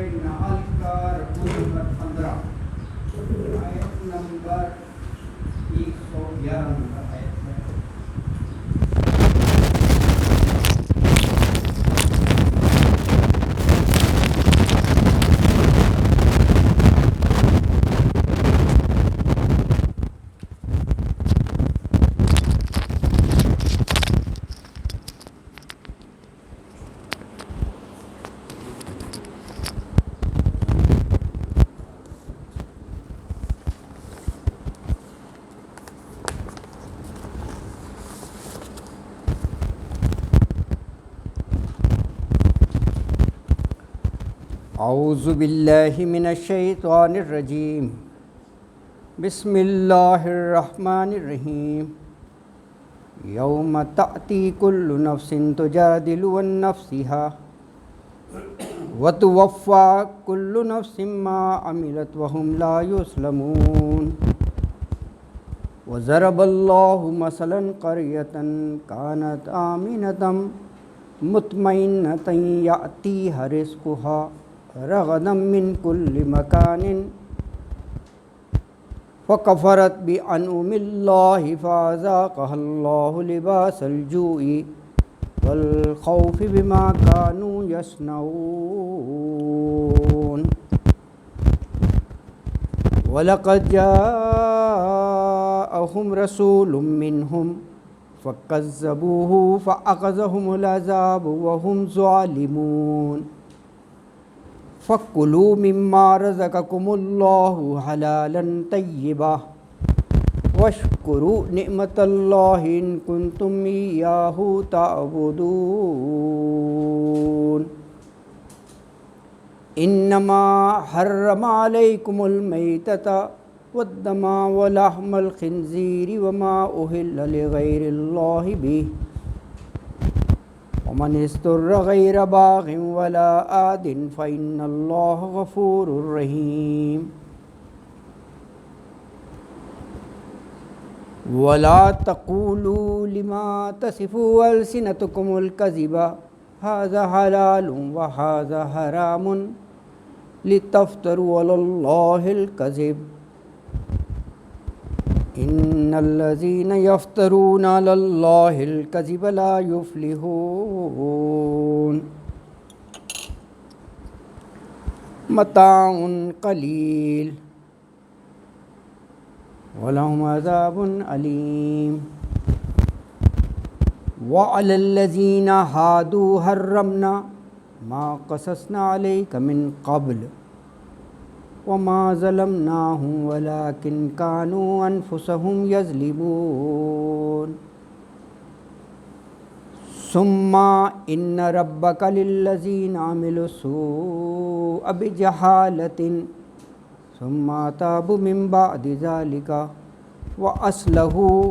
نحل کا رکوع نمبر 15 آیت نمبر 111 نمبر آیت ہے۔ اعوذ باللہ من الشیطان الرجیم، بسم اللہ الرحمن الرحیم۔ یوم تأتی کل نفس تجادل عن نفسها وتوفی کل نفس ما عملت وهم لا یظلمون۔ وضرب اللہ مثلا قریۃ کانت آمنۃ مطمئنۃ یأتیہا رزقها رغدا من کل مکان فکفرت بانعم اللہ فاذاقها اللہ لباس الجوع والخوف بما كانوا يصنعون۔ وَلَقَدْ جَاءَهُمْ رَسُولٌ مِّنْهُمْ فَكَذَّبُوهُ فَأَخَذَهُمُ الْعَذَابُ وَهُمْ ظَالِمُونَ۔ فَكُلُوا مِمَّا رَزَقَكُمُ اللَّهُ حَلَالًا طَيِّبًا وَاشْكُرُوا نِعْمَةَ اللَّهِ إِن كُنتُمْ إِيَّاهُ تَعْبُدُونَ۔ إِنَّمَا حَرَّمَ عَلَيْكُمُ الْمَيْتَةَ وَالدَّمَ وَلَحْمَ الْخِنزِيرِ وَمَا أُهِلَّ لِغَيْرِ اللَّهِ بِهِ وَمَنِ اضْطُرَّ غَيْرَ بَاغٍ وَلَا عَادٍ فَإِنَّ اللَّهَ غَفُورٌ رَحِيمٌ۔ وَلَا تَقُولُوا لِمَا تَصِفُ أَلْسِنَتُكُمُ الْكَذِبَ هَذَا حَلَالٌ وَهَذَا حَرَامٌ لِتَفْتَرُوا عَلَى اللَّهِ الْكَذِبَ إِنَّ الَّذِينَ يَفْتَرُونَ عَلَى اللَّهِ الْكَذِبَ لَا يُفْلِحُونَ۔ متاع قلیل وَلَهُمْ عَذَابٌ أَلِيمٌ۔ وَعَلَى الَّذِينَ هَادُوا حَرَّمْنَا مَا قَصَصْنَا عَلَيْكَ مِنْ قَبْلُ وَمَا ظَلَمْنَاهُمْ وَلَكِنْ كَانُوا أَنفُسَهُمْ يَظْلِمُونَ۔ ثُمَّ إِنَّ رَبَّكَ لِلَّذِينَ عَمِلُوا السُّوءَ بِجَهَالَةٍ ثُمَّ تَابُوا مِنْ بَعْدِ ذَلِكَ وَأَصْلَحُوا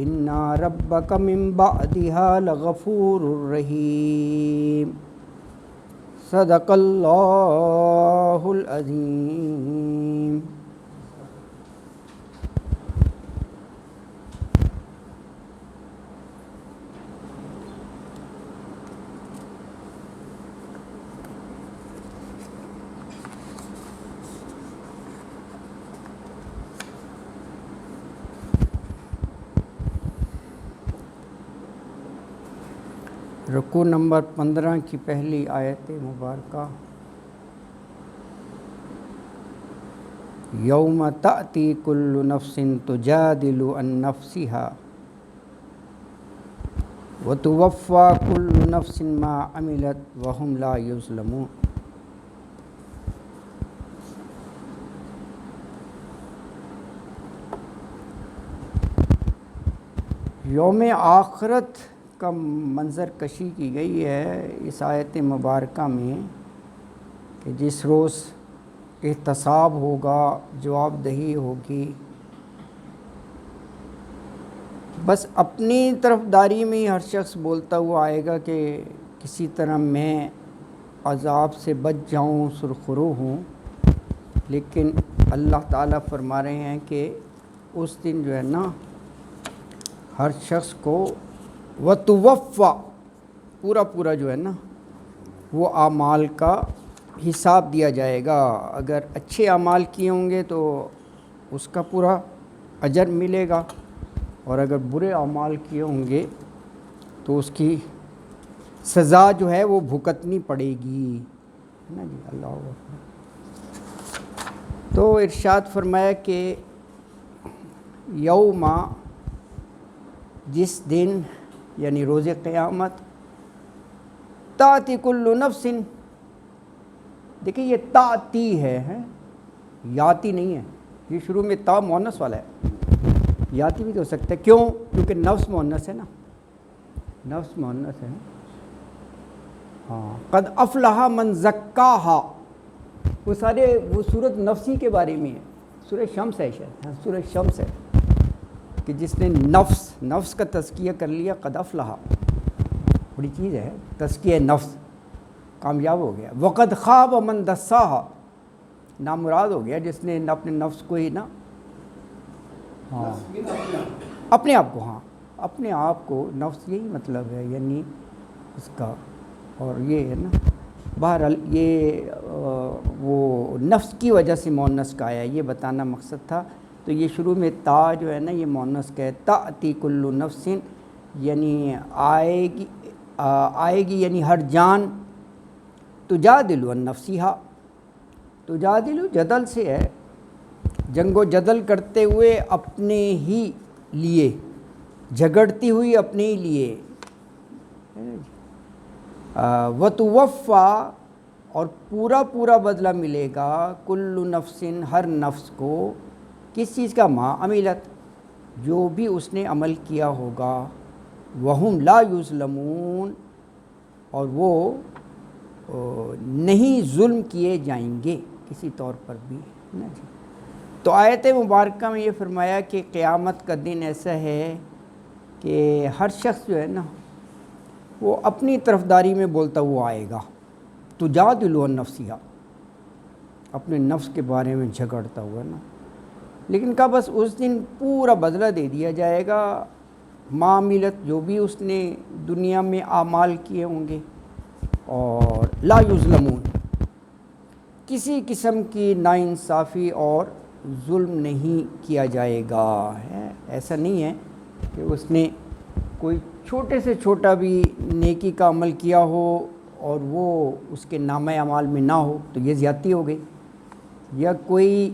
إِنَّ رَبَّكَ مِنْ بَعْدِهَا لَغَفُورٌ رَحِيمٌ۔ صدق اللہ العظیم۔ رکوع نمبر 15 کی پہلی آیت مبارکہ۔ یوم تأتی کل نفس تجادل عن نفسها وتوفی کل نفس ما عملت وهم لا یظلمون۔ یوم آخرت کا منظر کشی کی گئی ہے اس آیت مبارکہ میں کہ جس روز احتساب ہوگا، جواب دہی ہوگی، بس اپنی طرف داری میں ہی ہر شخص بولتا ہوا آئے گا کہ کسی طرح میں عذاب سے بچ جاؤں، سرخرو ہوں، لیکن اللہ تعالیٰ فرما رہے ہیں کہ اس دن جو ہے نا ہر شخص کو وَتُوَفَّى پورا جو ہے نا وہ اعمال کا حساب دیا جائے گا. اگر اچھے اعمال کیے ہوں گے تو اس کا پورا اجر ملے گا، اور اگر برے اعمال کیے ہوں گے تو اس کی سزا جو ہے وہ بھگتنی پڑے گی. نا جی، اللہ اکبر. تو ارشاد فرمایا کہ یوم، جس دن یعنی روز قیامت، تاتی کل نفس، دیکھیں یہ تاتی ہے، یاتی نہیں ہے. یہ شروع میں تا مؤنث والا ہے، یاتی بھی تو ہو سکتا ہے. کیوں؟ کیونکہ نفس مؤنث ہے نا، نفس مؤنث ہے. ہاں، قد افلح من زکاہا، وہ سارے وہ صورت نفسی کے بارے میں ہے. سورہ شمس ہے شاید، ہاں سورہ شمس ہے کہ جس نے نفس کا تزکیہ کر لیا، قد افلح، بڑی چیز ہے تزکیہ نفس، کامیاب ہو گیا. وقد خاب من دساہا، نامراد ہو گیا جس نے اپنے نفس کو ہی نا، ہاں اپنے آپ کو، ہاں اپنے آپ کو، نفس یہی مطلب ہے یعنی اس کا. اور یہ ہے نا، بہرحال یہ وہ نفس کی وجہ سے مؤنث کا آیا، یہ بتانا مقصد تھا. تو یہ شروع میں تا جو ہے نا یہ مؤنث کا ہے. تأتی کل نفس یعنی آئے گی یعنی ہر جان. تجادل عن نفسہا، تجادل جدل سے ہے، جنگ و جدل کرتے ہوئے اپنے ہی لیے، جھگڑتی ہوئی اپنے ہی لیے. وتوفا، اور پورا بدلہ ملے گا، کل نفس، ہر نفس کو، کس چیز کا؟ ما عملت، جو بھی اس نے عمل کیا ہوگا. وہم لا یظلمون، اور وہ نہیں ظلم کیے جائیں گے کسی طور پر بھی. تو آیت مبارکہ میں یہ فرمایا کہ قیامت کا دن ایسا ہے کہ ہر شخص جو ہے نا وہ اپنی طرفداری میں بولتا ہوا آئے گا. تجادل عن نفسہا، اپنے نفس کے بارے میں جھگڑتا ہوا نا. لیکن کہا بس اس دن پورا بدلہ دے دیا جائے گا، معاملت، جو بھی اس نے دنیا میں اعمال کیے ہوں گے. اور لا یظلمون، کسی قسم کی ناانصافی اور ظلم نہیں کیا جائے گا. ایسا نہیں ہے کہ اس نے کوئی چھوٹے سے چھوٹا بھی نیکی کا عمل کیا ہو اور وہ اس کے نامہ اعمال میں نہ ہو تو یہ زیادتی ہو گئی، یا کوئی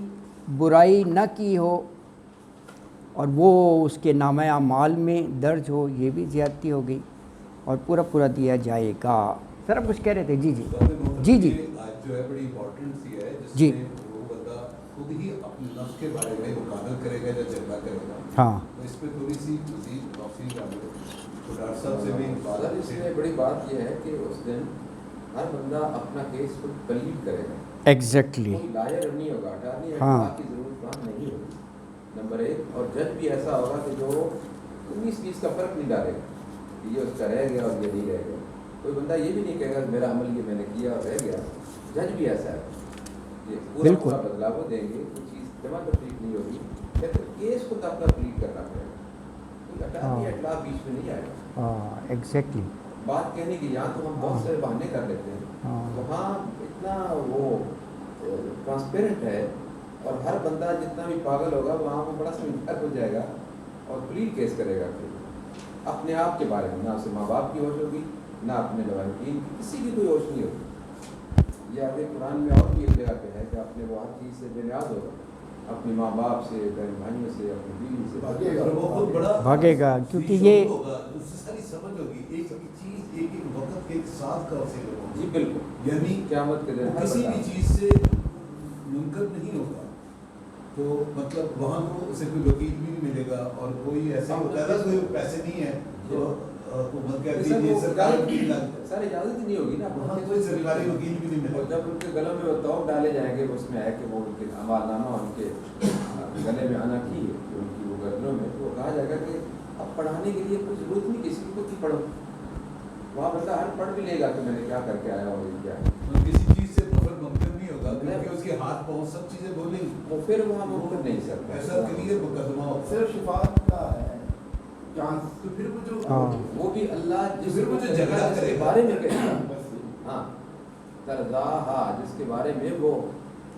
برائی نہ کی ہو اور وہ اس کے نامہ اعمال میں درج ہو، یہ بھی زیادتی ہو گئی. اور پورا دیا جائے گا. سر آپ کچھ کہہ رہے تھے؟ جی آج جو ہے بڑی امپورٹنٹ سی ہے، جس جی میں وہ بندہ خود ہی اپنے نفس کے بارے میں مقابل کرے گا یا جھگڑا کرے گا. ہاں، تو اس پہ تھوڑی سی مزید توسیع کر دو. تو ڈاکٹر صاحب سے بھی اس میں بڑی بات یہ ہے کہ اس دن ہر بندہ اپنا کیس خود پلیٹ کرے گا. ایگزیکٹلی، کوئی لائر نہیں ہوگا، اٹارنی ہاں کی ضرورت وہاں نہیں ہوگی، نمبر ایک. اور جج بھی ایسا ہوگا کہ جو 19-20 کا فرق نہیں ڈالے گا کہ یہ اس کا رہ گیا اور یہ نہیں رہ گیا. کوئی بندہ یہ بھی نہیں کہے گا میرا عمل یہ میں نے کیا اور رہ گیا. جج بھی ایسا ہے کہ پورا بدلا وہ دیں گے، کوئی چیز جمع تفریق نہیں ہوگی. لیکن کیس خود اپنا پلیٹ کرنا پڑے گا، کوئی اٹارنی اطلاع بیچ میں نہیں آئے گا. ہاں ایگزیکٹلی. بات کہنے کی یہاں تو ہم بہت سارے بہانے کر لیتے ہیں، وہاں اتنا وہ ٹرانسپیرنٹ ہے اور ہر بندہ جتنا بھی پاگل ہوگا وہاں وہ بڑا سمجھدار ہو جائے گا اور پلیٹ کیس کرے گا پھر اپنے آپ کے بارے میں. نہ اسے ماں باپ کی ہوش ہوگی، نہ اپنے لوالدین کی، کسی کی کوئی ہوش نہیں ہوگی. یہ آگے قرآن میں اور بھی ایک جگہ پہ ہے کہ اپنے وہ ہر چیز سے بے نیاز ہوگا، اپنے ماں باپ سے، بہن بھائیوں سے، اپنی بیوی سے بھاگے گا. کیونکہ یہ ساری سمجھ ہوگی ایک چیز ایک وقت ایک ساتھ کا اسے ہوگا. جی بالکل، یعنی قیامت کے دن کسی بھی چیز سے منکر نہیں ہوگا. تو مطلب وہاں تو اسے کوئی وکیل بھی نہیں ملے گا اور کوئی ایسا ہوتا ہے کوئی پیسے نہیں ہے تو سر اجازت ہی نہیں ہوگی نا، وہاں کوئی سرکاری وکیل بھی نہیں ملے. جب ان کے گلوں میں وہ توپ ڈالے جائیں گے، اس میں ہے کہ وہ ان کے اعمال نامہ ان کے گلے میں آنا کی ہے ان کی وہ گردنوں میں، تو وہ کہا جائے گا کہ اب پڑھانے کے لیے کوئی ضرورت نہیں، کسی کو خود ہی پڑھو. وہاں بندہ ہر پڑھ بھی لے گا کہ میں نے کیا کر کے آیا اور یہ کیا ہے. کسی چیز سے بفر ممکن نہیں ہوگا کیونکہ اس کے ہاتھ پاؤں سب چیزیں بولیں گی. وہ پھر وہاں ممکن نہیں سر، ایسا کلیئر مقدمہ ہوگا. صرف شفاعت کا ہے چانس. تو پھر وہ جو وہ بھی اللہ جس پھر وہ جو جھگڑا کرے بارے میں کہے گا. ہاں ترضاہا جس کے بارے میں وہ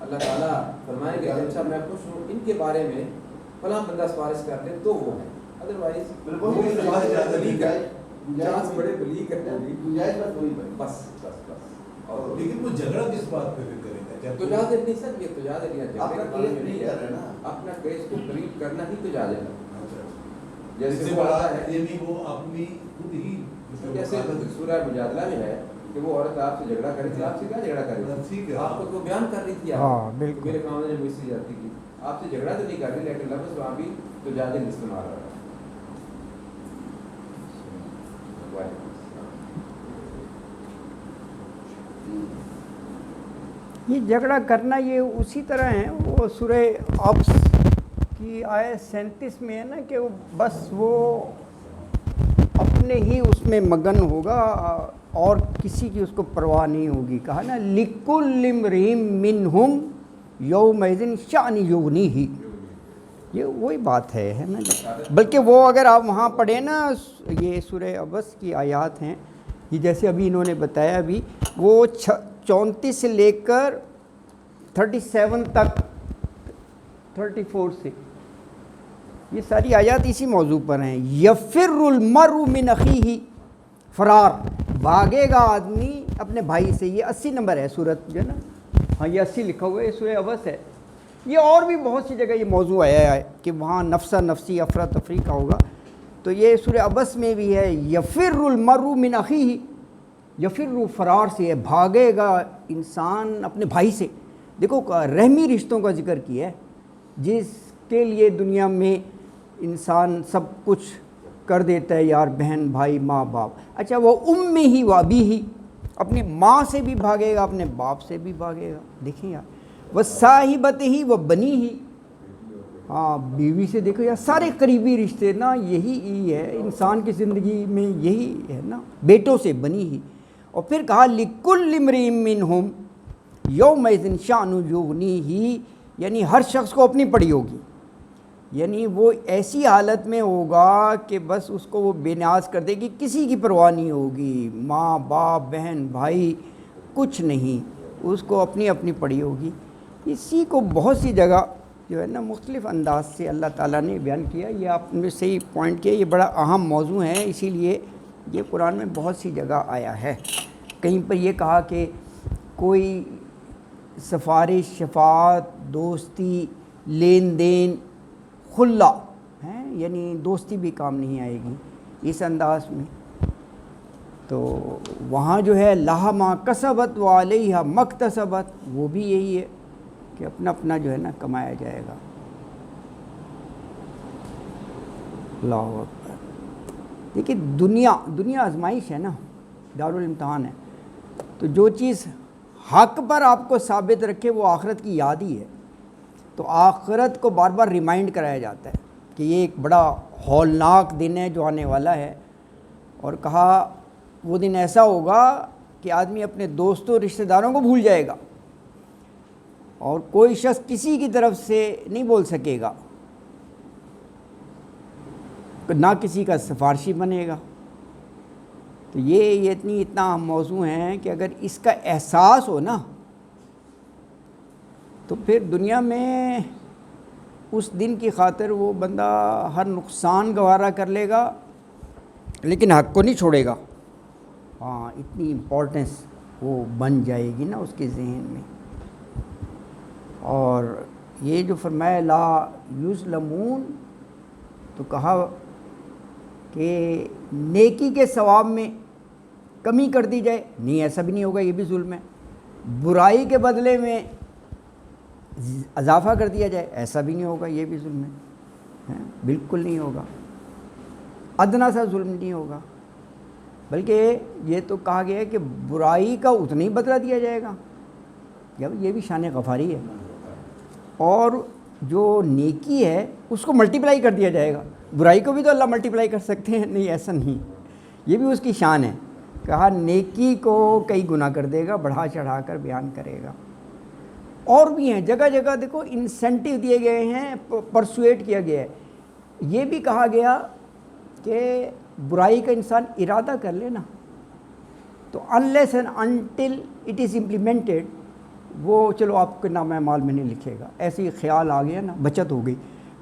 اللہ تعالیٰ فرمائے گا کہ اچھا میں خوش ہوں ان کے بارے میں فلاں بندہ سفارش کر لے تو وہ ہے، ادروائز چانس بڑے بلی کرتے ہیں بس بس بس۔ اور لیکن وہ جھگڑا کس بات پہ کرے گا؟ تجادل نہیں سر، یہ تجادل نہیں ہے، اپنا کیس کو قریب کرنا ہی تجادل ہے۔ جیسے وہ آتا ہے یعنی وہ اپنی خود ہی جیسے سورہ مجادلہ میں ہے کہ وہ عورت آپ سے جھگڑا کری تھی، آپ سے کیا جھگڑا کری تھی؟ آپ کو تو بیان کر رہی تھی، ہاں بالکل، میرے کام نے مجھ سے جاتی کی، آپ سے جھگڑا تو نہیں کر رہی لیکن لفظ وہاں بھی تجادل استعمال ہو رہا ہے۔ یہ جھگڑا کرنا یہ اسی طرح ہے، وہ سورہ ابس کی آیت 37 میں ہے نا کہ بس وہ اپنے ہی اس میں مگن ہوگا اور کسی کی اس کو پرواہ نہیں ہوگی۔ کہا نا لِكُلِّ امْرِئٍ مِّنْهُمْ يَوْمَئِذٍ شَأْنٌ يُغْنِيهِ، یہ وہی بات ہے نا۔ بلکہ وہ اگر آپ وہاں پڑھیں نا، یہ سورہ ابس کی آیات ہیں، یہ جیسے ابھی انہوں نے بتایا بھی، وہ 34 سے لے کر 37 تک، 34 سے، یہ ساری آیات اسی موضوع پر ہیں۔ یفر المرء من اخیہ، فرار، بھاگے گا آدمی اپنے بھائی سے۔ یہ 80 نمبر ہے سورت جو ہے نا، ہاں یہ 80 لکھا ہوا ہے، یہ سورہ ابس ہے۔ یہ اور بھی بہت سی جگہ یہ موضوع آیا ہے کہ وہاں نفسا نفسی افراتفری کا ہوگا، تو یہ سورہ ابس میں بھی ہے یفر المرء من اخیہ، یفر فرار سے ہے، بھاگے گا انسان اپنے بھائی سے۔ دیکھو رحمی رشتوں کا ذکر کیا ہے، جس کے لیے دنیا میں انسان سب کچھ کر دیتا ہے، یار بہن بھائی ماں باپ۔ اچھا وہ امہ و ابیہ، اپنی ماں سے بھی بھاگے گا، اپنے باپ سے بھی بھاگے گا۔ دیکھیں یار وصاحبتہ و بنیہ، ہاں بیوی سے دیکھو یار، سارے قریبی رشتے نا یہی ہے انسان کی زندگی میں، یہی ہے نا، بیٹوں سے بنی ہی۔ اور پھر کہا لِكُلِّ امْرِئٍ مِّنْهُمْ يَوْمَئِذٍ شَأْنٌ يُغْنِيهِ، یعنی ہر شخص کو اپنی پڑی ہوگی، یعنی وہ ایسی حالت میں ہوگا کہ بس اس کو وہ بے نیاز کر دے گی، کسی کی پرواہ نہیں ہوگی، ماں باپ بہن بھائی کچھ نہیں، اس کو اپنی اپنی پڑی ہوگی۔ اسی کو بہت سی جگہ جو ہے نا مختلف انداز سے اللہ تعالیٰ نے بیان کیا۔ یہ آپ نے صحیح پوائنٹ کیا، یہ بڑا اہم موضوع ہے، اسی لیے یہ قرآن میں بہت سی جگہ آیا ہے۔ کہیں پر یہ کہا کہ کوئی سفارش، شفاعت، دوستی، لین دین، خلا ہیں، یعنی دوستی بھی کام نہیں آئے گی اس انداز میں۔ تو وہاں جو ہے لہا ما کسبت و علیہا مکتسبت، وہ بھی یہی ہے کہ اپنا اپنا جو ہے نا کمایا جائے گا۔ اللہ اکبر۔ دیکھیے دنیا آزمائش ہے نا، دارالامتحان ہے، تو جو چیز حق پر آپ کو ثابت رکھے وہ آخرت کی یاد ہی ہے، تو آخرت کو بار بار ریمائنڈ کرایا جاتا ہے کہ یہ ایک بڑا ہولناک دن ہے جو آنے والا ہے، اور کہا وہ دن ایسا ہوگا کہ آدمی اپنے دوستوں رشتہ داروں کو بھول جائے گا، اور کوئی شخص کسی کی طرف سے نہیں بول سکے گا، نہ کسی کا سفارشی بنے گا۔ تو یہ اتنا اہم موضوع ہے کہ اگر اس کا احساس ہو نا تو پھر دنیا میں اس دن کی خاطر وہ بندہ ہر نقصان گوارا کر لے گا، لیکن حق کو نہیں چھوڑے گا۔ ہاں اتنی امپورٹنس وہ بن جائے گی نا اس کے ذہن میں۔ اور یہ جو فرمایا لا یظلمون، تو کہا کہ نیکی کے ثواب میں کمی کر دی جائے، نہیں ایسا بھی نہیں ہوگا، یہ بھی ظلم ہے۔ برائی کے بدلے میں اضافہ کر دیا جائے، ایسا بھی نہیں ہوگا، یہ بھی ظلم ہے، بالکل نہیں ہوگا، ادنا سا ظلم نہیں ہوگا۔ بلکہ یہ تو کہا گیا ہے کہ برائی کا اتنا ہی بدلہ دیا جائے گا، یہ بھی شان غفاری ہے، اور جو نیکی ہے اس کو ملٹیپلائی کر دیا جائے گا۔ برائی کو بھی تو اللہ ملٹیپلائی کر سکتے ہیں، نہیں ایسا نہیں، یہ بھی اس کی شان ہے۔ کہا نیکی کو کئی گنا کر دے گا، بڑھا چڑھا کر بیان کرے گا۔ اور بھی ہیں جگہ جگہ دیکھو انسینٹیو دیے گئے ہیں، پرسویٹ کیا گیا ہے۔ یہ بھی کہا گیا کہ برائی کا انسان ارادہ کر لے نا تو unless and until it is implemented وہ چلو آپ کے نام اعمال میں نہیں لکھے گا، ایسے ہی خیال آ گیا نا، بچت ہو گئی،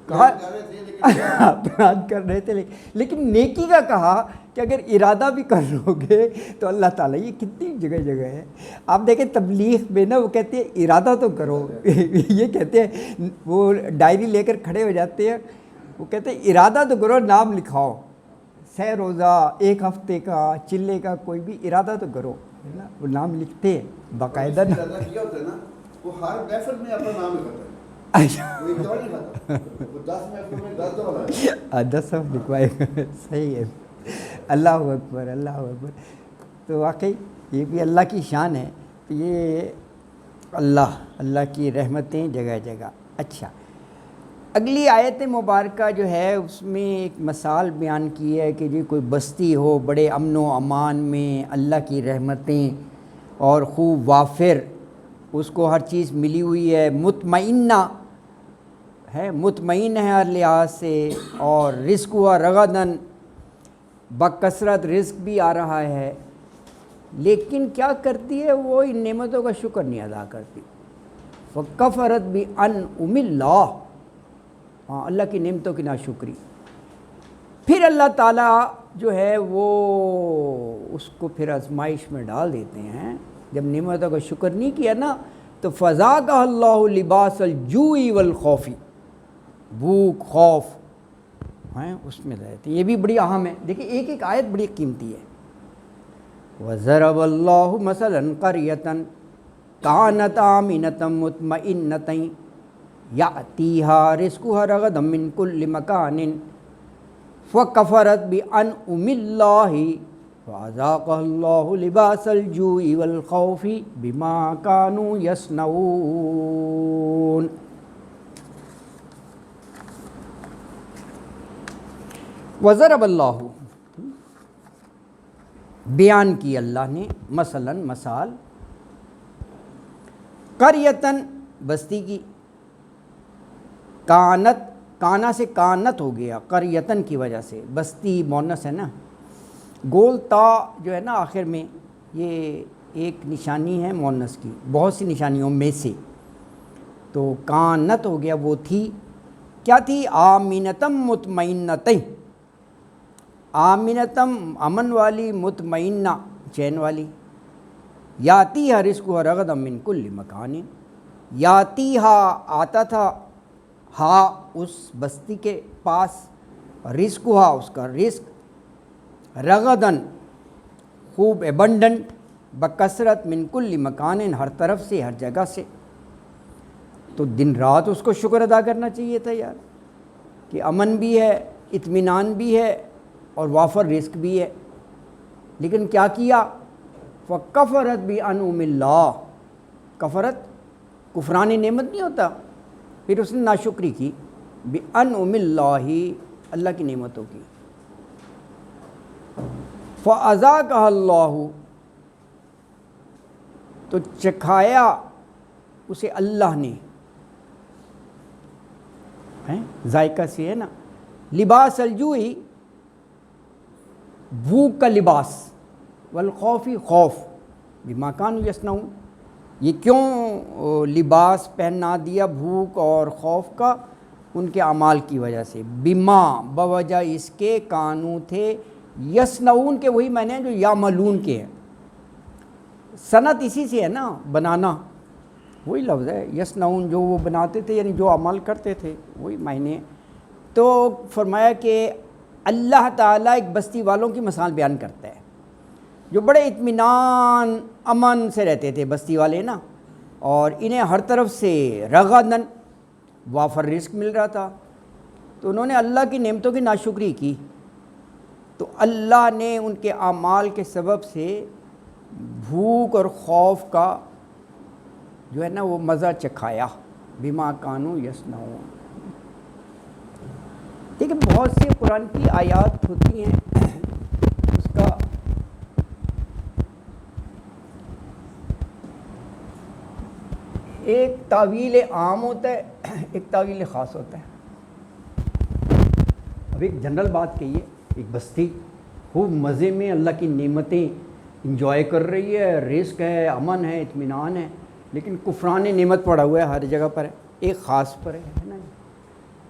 کہا اپرادھ کر رہے تھے لیکن نیکی کا کہا کہ اگر ارادہ بھی کر لو گے تو اللہ تعالیٰ، یہ کتنی جگہ جگہ ہے. آپ دیکھیں تبلیغ میں نا وہ کہتے ہیں ارادہ تو کرو یہ کہتے ہیں، وہ ڈائری لے کر کھڑے ہو جاتے ہیں، وہ کہتے ہیں ارادہ تو کرو، نام لکھاؤ، 6 روزہ، 1 ہفتے کا، چلے کا، کوئی بھی ارادہ تو کرو، ہے نا. وہ نام لکھتے ہیں باقاعدہ. ارادہ کیا ہوتا ہے نا، وہ ہر محفل میں اپنا نام لکھاتا ہے، وہ ایک دفعہ نہیں کھاتا، وہ 10 محفلوں میں 10 دفعہ لکھاتا ہے. 10 سب لکھوائے گا. صحیح ہے. اللہ اکبر، اللہ اکبر. تو واقعی یہ بھی اللہ کی شان ہے. تو یہ اللہ کی رحمتیں جگہ جگہ. اچھا، اگلی آیت مبارکہ جو ہے اس میں ایک مثال بیان کی ہے کہ جی کوئی بستی ہو بڑے امن و امان میں، اللہ کی رحمتیں اور خوب وافر، اس کو ہر چیز ملی ہوئی ہے، مطمئنہ ہے، مطمئن ہے ہر لحاظ سے، اور رزق ہوا رغدن، بکثرت رزق بھی آ رہا ہے، لیکن کیا کرتی ہے وہ ان نعمتوں کا شکر نہیں ادا کرتی. فکفرت بانعم اللہ، ہاں اللہ کی نعمتوں کی ناشکری. پھر اللہ تعالیٰ جو ہے وہ اس کو پھر آزمائش میں ڈال دیتے ہیں. جب نعمتوں کا شکر نہیں کیا نا تو فذاقہ اللہ لباس الجوع والخوف، بھوک خوف ہیں اس میں رہتے ہیں. یہ بھی بڑی اہم ہے. دیکھیں ایک ایک آیت بڑی قیمتی ہے. وَضَرَبَ اللَّهُ مَثَلًا قَرْيَةً كَانَتْ آمِنَةً مُطْمَئِنَّةً يَأْتِيهَا رِزْقُهَا رَغَدًا مِّن كُلِّ مَكَانٍ فَكَفَرَتْ بِأَنْعُمِ اللَّهِ فَأَذَاقَهَا اللَّهُ لِبَاسَ الْجُوعِ وَالْخَوْفِ بِمَا كَانُوا يَصْنَعُونَ. وَضَرَبَ اللَّهُ، بیان کی اللہ نے، مثلاً مثال، قریتن بستی کی، کانت، کانا سے کانت ہو گیا قریتن کی وجہ سے، بستی مونس ہے نا، گول تا جو ہے نا آخر میں، یہ ایک نشانی ہے مونس کی بہت سی نشانیوں میں سے. تو کانت ہو گیا، وہ تھی، کیا تھی؟ آمینتم مطمئنتیں، آمینتم امن والی، مطمئنہ چین والی. یاتی ہا رزقہا رغدا من کل مکان، یاتی ہا آتا تھا، ہا اس بستی کے پاس، رزقہا اس کا رزق، رغدن خوب ایبنڈنٹ، بکثرت، من کل مکان ہر طرف سے، ہر جگہ سے. تو دن رات اس کو شکر ادا کرنا چاہیے تھا یار، کہ امن بھی ہے، اطمینان بھی ہے اور وافر رزق بھی ہے. لیکن کیا کیا؟ فَكَفَرَتْ بِأَنْعُمِ اللَّهِ، کفرت کفران نعمت نہیں ہوتا، پھر اس نے ناشکری کی، بِأَنْعُمِ اللَّهِ، اللہ کی نعمتوں کی. فَأَذَاقَهَا اللَّهُ، تو چکھایا اسے اللہ نے، ذائقہ سے ہے نا، لباس الجوعی، بھوک کا لباس، والخوفی خوف، بما کانوا یصنعون، یہ کیوں لباس پہنا دیا بھوک اور خوف کا؟ ان کے اعمال کی وجہ سے، بما بوجہ اس کے، کانو تھے، یصنعون کے وہی معنی ہیں جو یعملون کے ہیں. صنعت اسی سے ہے نا، بنانا، وہی لفظ ہے یصنعون، جو وہ بناتے تھے یعنی جو عمل کرتے تھے وہی معنی. تو فرمایا کہ اللہ تعالیٰ ایک بستی والوں کی مثال بیان کرتا ہے جو بڑے اطمینان امن سے رہتے تھے بستی والے نا، اور انہیں ہر طرف سے رغدن وافر رزق مل رہا تھا. تو انہوں نے اللہ کی نعمتوں کی ناشکری کی، تو اللہ نے ان کے اعمال کے سبب سے بھوک اور خوف کا جو ہے نا وہ مزہ چکھایا، بما کانوا یصنعون. دیکھیں بہت سی قرآن کی آیات ہوتی ہیں، اس کا ایک تعویل عام ہوتا ہے، ایک تعویل خاص ہوتا ہے. اب ایک جنرل بات کہیے، ایک بستی خوب مزے میں، اللہ کی نعمتیں انجوائے کر رہی ہے، رزق ہے، امن ہے، اطمینان ہے، لیکن کفران نعمت پڑا ہوا ہے ہر جگہ پر ہے، ایک خاص پر ہے نا.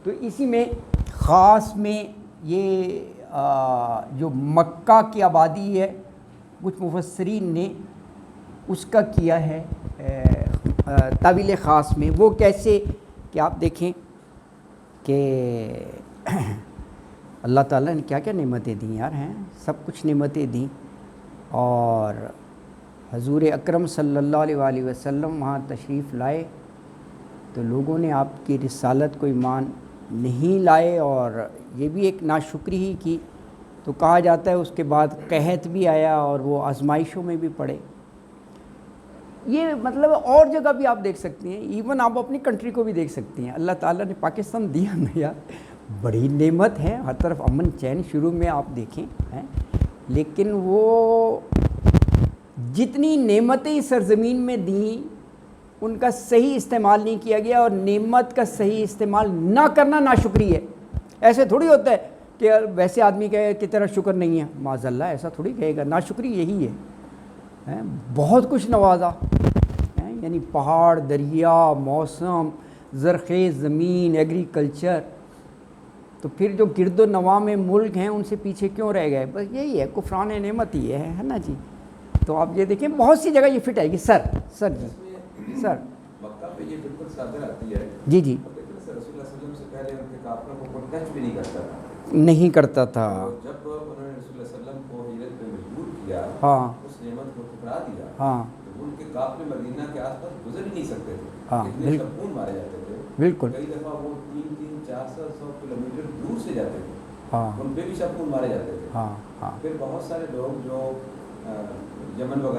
تو اسی میں خاص میں یہ جو مکہ کی آبادی ہے، کچھ مفسرین نے اس کا کیا ہے تعویل خاص میں. وہ کیسے کہ آپ دیکھیں کہ اللہ تعالیٰ نے کیا کیا نعمتیں دیں یار، ہیں سب کچھ نعمتیں دیں، اور حضور اکرم صلی اللہ علیہ وآلہ وسلم وہاں تشریف لائے تو لوگوں نے آپ کی رسالت کو ایمان نہیں لائے، اور یہ بھی ایک ناشکری ہی کی. تو کہا جاتا ہے اس کے بعد قحط بھی آیا اور وہ آزمائشوں میں بھی پڑے. یہ مطلب اور جگہ بھی آپ دیکھ سکتی ہیں، ایون آپ اپنی کنٹری کو بھی دیکھ سکتی ہیں. اللہ تعالیٰ نے پاکستان دیا نا یار، بڑی نعمت ہے، ہر طرف امن چین شروع میں آپ دیکھیں ہیں، لیکن وہ جتنی نعمتیں اس سرزمین میں دیں ان کا صحیح استعمال نہیں کیا گیا، اور نعمت کا صحیح استعمال نہ کرنا ناشکری ہے. ایسے تھوڑی ہوتا ہے کہ ویسے آدمی کہے کہ تیرا شکر نہیں ہے، معاذ اللہ ایسا تھوڑی کہے گا. ناشکری یہی ہے. بہت کچھ نوازا، یعنی پہاڑ، دریا، موسم، زرخیز زمین، ایگریکلچر. تو پھر جو گرد و نواح میں ملک ہیں ان سے پیچھے کیوں رہ گئے؟ بس یہی ہے، کفران نعمت ہی ہے نا جی. تو آپ یہ دیکھیں بہت سی جگہ یہ فٹ آئے گی. سر جی سر مکہ پہ یہ بالکل صادر آتی ہے. جی جی. رسول اللہ صلی اللہ علیہ وسلم سے پہلے ان کے قافلوں کو کوئی ٹچ بھی نہیں کرتا تھا. نہیں کرتا تھا. جب انہوں نے رسول اللہ صلی اللہ علیہ وسلم کو ہجرت پہ مجبور کیا، ہاں، اس نعمت کو ٹھکرا دیا، ہاں، تو ان کے قافلے مدینہ کے آس پاس گزر ہی نہیں سکتے تھے. ہاں، اتنے شبخون مارے جاتے تھے. بالکل. کئی دفعہ وہ 300-400 کلومیٹر دور سے جاتے تھے، ہاں، ان پہ بھی شبخون مارے جاتے تھے. ہاں، ہاں. پھر بہت سارے لوگ جو یمن وغیرہ